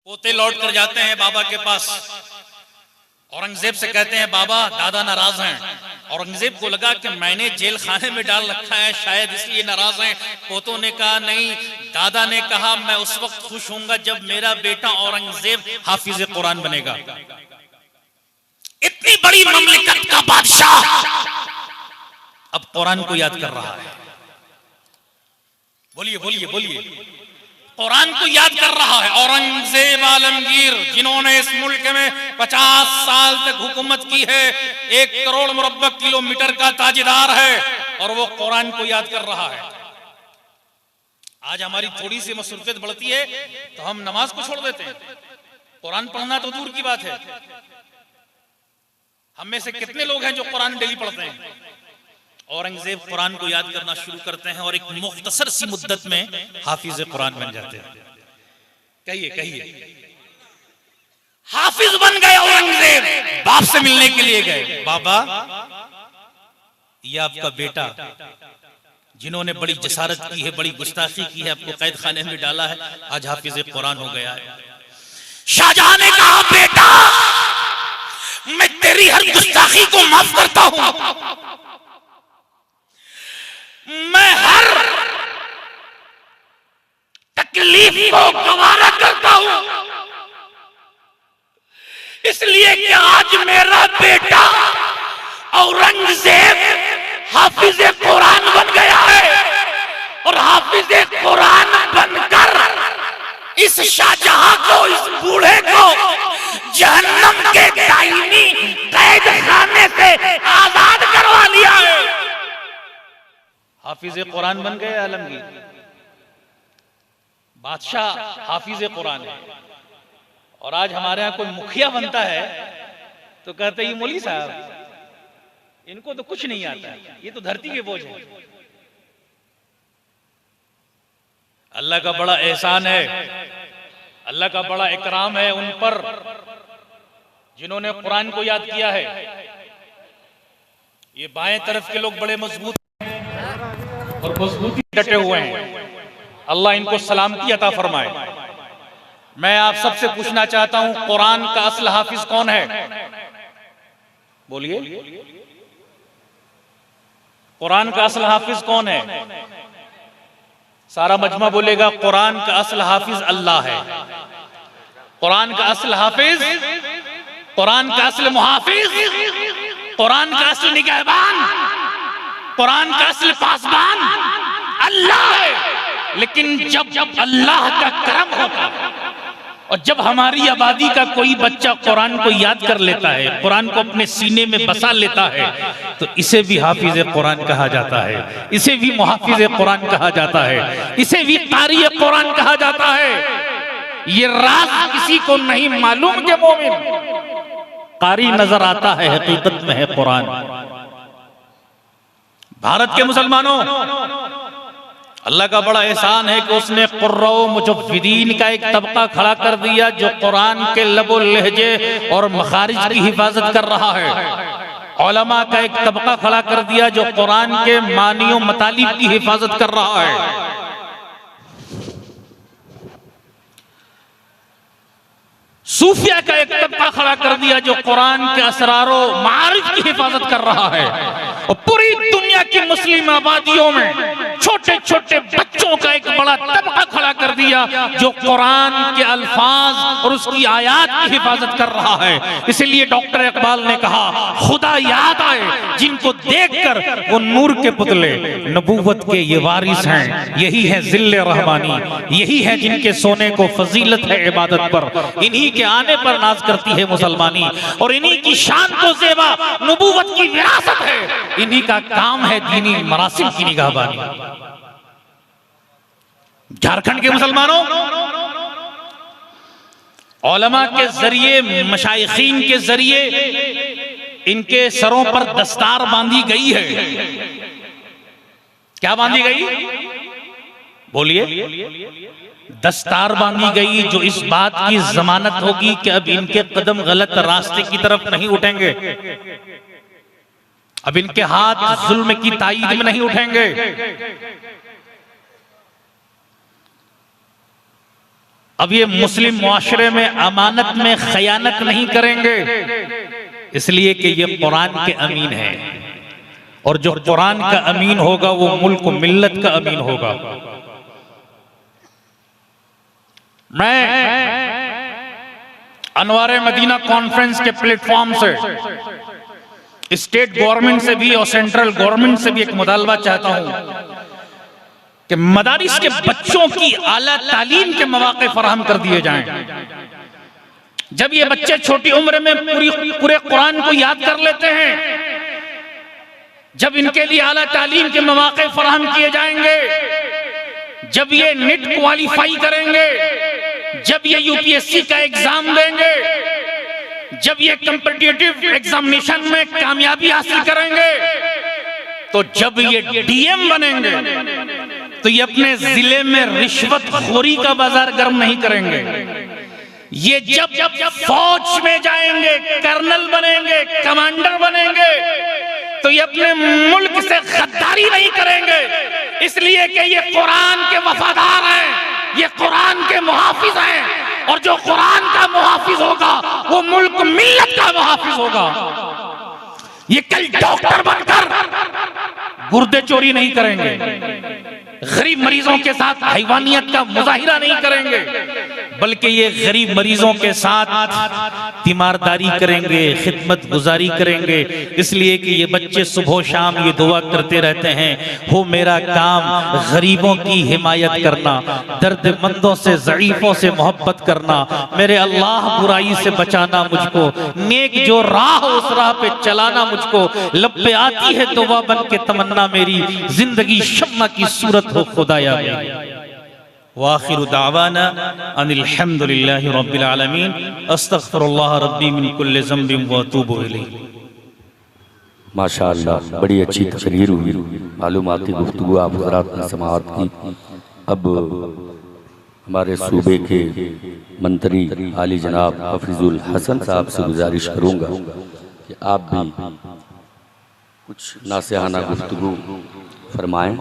पोते लौट कर जाते हैं बाबा के पास। औरंगजेब से कहते हैं बाबा दादा नाराज हैं। औरंगजेब को लगा कि मैंने जेल खाने में डाल रखा है, शायद इसलिए नाराज हैं। पोतों ने कहा नहीं, दादा ने कहा मैं उस वक्त खुश होऊंगा जब मेरा बेटा औरंगजेब हाफिज कुरान बनेगा। इतनी बड़ी ममलिकत का बादशाह अब कुरान को याद कर रहा है। बोलिए बोलिए बोलिए, कुरान को याद कर रहा है। औरंगजेब आलमगीर जिन्होंने इस मुल्क में 50 साल तक हुकूमत की है, 1 करोड़ मुरब्बा किलोमीटर का ताजेदार है, और वो कुरान को याद कर रहा है। आज हमारी थोड़ी सी मसरूफियत बढ़ती है तो हम नमाज को छोड़ देते हैं, कुरान पढ़ना तो दूर की बात है। हम में से कितने लोग हैं जो कुरान डेली पढ़ते हैं? औरंगजेब कुरान को याद करना शुरू करते हैं और एक मुख्तसर सी मुद्दत में हाफिज कुरान बन जाते हैं। कहिए कहिए, हाफिज बन गए औरंगजेब। बाप से मिलने के लिए गए, बाबा ये आपका बेटा जिन्होंने बड़ी जसारत की है, बड़ी गुस्ताखी की है, आपको कैद खाने में डाला है, आज हाफिज कुरान हो गया है। शाहजहां ने कहा बेटा मैं तेरी हर गुस्ताखी को माफ करता हूं, मैं हर तकलीफ को गवारा करता हूं, इसलिए कि आज मेरा बेटा औरंगजेब हाफिज कुरान बन गया है, और हाफिज कुरान बनकर इस शाहजहां को, इस बूढ़े को जहन्नम के दायमी कैद खाने से आजाद करवा लिया है। हाफिज कुरान बन गए आलमगीर, बादशाह हाफिज कुरान है। और आज हमारे यहाँ कोई मुखिया बनता है तो कहते हैं ये मौलवी साहब इनको तो कुछ नहीं आता है, ये तो धरती के बोझ है। अल्लाह का बड़ा एहसान है, अल्लाह का बड़ा इकराम है उन पर जिन्होंने कुरान को याद किया है। ये बाएं तरफ के लोग बड़े मजबूत और मजबूती डटे हुए हैं, अल्लाह इनको सलामती अता फरमाए। मैं आप सबसे पूछना चाहता हूं, कुरान का असल हाफिज कौन है? बोलिए, कुरान का असल हाफिज कौन है? सारा मजमा बोलेगा कुरान का असल हाफिज अल्लाह है। कुरान का असल हाफिज, कुरान का असल मुहाफिज, कुरान का असल निगहबान, कुरान का असल पासबान अल्लाह है। लेकिन जब अल्लाह का करम होता है और जब हमारी आबादी का कोई बच्चा कुरान को याद कर लेता है, कुरान को अपने सीने में बसा लेता है, तो इसे भी हाफिज कुरान कहा जाता है, इसे भी मुहाफिज कुरान कहा जाता है, इसे भी कारी कुरान कहा जाता है। ये राज किसी को नहीं मालूम कि मोमिन कारी नजर आता है, हकीकत में है कुरान। भारत के मुसलमानों, अल्लाह का बड़ा एहसान है कि उसने कुर्रा मुजव्विदीन का एक तबका खड़ा कर दिया जो कुरान के लबो लहजे और मखारिज की हिफाजत कर रहा है। उलमा का एक तबका खड़ा कर दिया जो कुरान के मानियों मतालिब की हिफाजत कर रहा है। सूफिया का एक तबका खड़ा कर दिया जो कुरान के असरारो मारिफ की हिफाजत कर रहा है। और पूरी दुनिया की मुस्लिम आबादियों में छोटे छोटे बच्चों का एक बड़ा तबका खड़ा कर दिया जो कुरान के अल्फाज और उसकी आयात की हिफाजत कर रहा है। इसलिए डॉक्टर इकबाल ने कहा खुदा याद आए जिनको देखकर वो नूर के पुतले नबूवत के ये वारिस हैं। यही है जिल्ले रहमानी, यही है जिनके सोने को फजीलत है इबादत पर, इन्हीं के आने पर नाज करती है मुसलमानी, और इन्हीं की शान को ज़ेबा नबूवत की विरासत है, इन्हीं का काम है दीनी मरासिम की निगाहबानी। झारखंड के मुसलमानों, उलमा के जरिए, मशाइखीन के जरिए इनके सरों पर दस्तार बांधी गई है। क्या बांधी गई? बोलिए। दस्तार बांधी गई जो इस बात की जमानत होगी कि अब इनके कदम गलत रास्ते की तरफ नहीं उठेंगे, अब इनके हाथ जुल्म की ताईद में नहीं उठेंगे। अब ये मुस्लिम मुआशरे में अमानत में खयानत नहीं करेंगे, इसलिए कि ये कुरान के अमीन है, और जो कुरान का अमीन होगा वो मुल्क मिल्लत का अमीन होगा। मैं अनवारे मदीना कॉन्फ्रेंस के प्लेटफॉर्म से स्टेट गवर्नमेंट से भी और सेंट्रल गवर्नमेंट से भी एक मुतालबा चाहता हूं कि मदारिस के बच्चों की आला तालीम के मौके फराहम कर दिए जाएं। जब ये बच्चे छोटी उम्र में पूरे कुरान को याद कर लेते हैं, जब इनके लिए आला तालीम के मौके फराहम किए जाएंगे, जब ये नेट क्वालिफाई करेंगे, जब ये यूपीएससी का एग्जाम देंगे, जब ये कॉम्पिटिटिव एग्जामिनेशन में कामयाबी हासिल करेंगे, तो जब ये डीएम बनेंगे तो ये अपने जिले में रिश्वत खोरी का बाजार गर्म नहीं करेंगे। ये जब फौज में जाएंगे, कर्नल बनेंगे, कमांडर बनेंगे, तो ये अपने मुल्क से गद्दारी नहीं करेंगे, इसलिए कि ये कुरान के वफादार हैं, ये कुरान के मुहाफिज हैं, और जो कुरान का मुहाफिज होगा वो मुल्क मिल्लत का मुहाफिज होगा। ये कल डॉक्टर बनकर गुर्दे चोरी नहीं करेंगे, गरीब मरीजों के साथ हैवानियत का मुजाहिरा नहीं करेंगे, बल्कि ये गरीब मरीजों के साथ तीमारदारी करेंगे, खिदमत गुजारी करेंगे। इसलिए कि ये बच्चे सुबह शाम ये दुआ करते रहते हैं, हो मेरा काम गरीबों की हिमायत करना, दर्दमंदों से ज़ईफों से मोहब्बत करना, मेरे अल्लाह बुराई से बचाना मुझको, नेक जो राह उस राह पे चलाना मुझको, लब पे आती है दुआ बन के तमन्ना मेरी, जिंदगी शम्मा की सूरत हो खुदाया मेरी। वाखिरु दावाना अनिल हम्दुलिल्लाहि रब्बिल आलमीन, अस्तगफिरुल्लाह रब्बी मिन कुल्लि ज़ंबिन व अतूबु इलैहि। माशाअल्लाह, बड़ी अच्छी तकरीर हुई, मालूमाती गुफ्तगू आप हज़रात ने समाअत की। अब हमारे सूबे के मंत्री आली जनाब हफीजुल हसन साहब से गुजारिश करूँगा कि आप भी कुछ नासिहाना गुफ्तगू फरमाएं।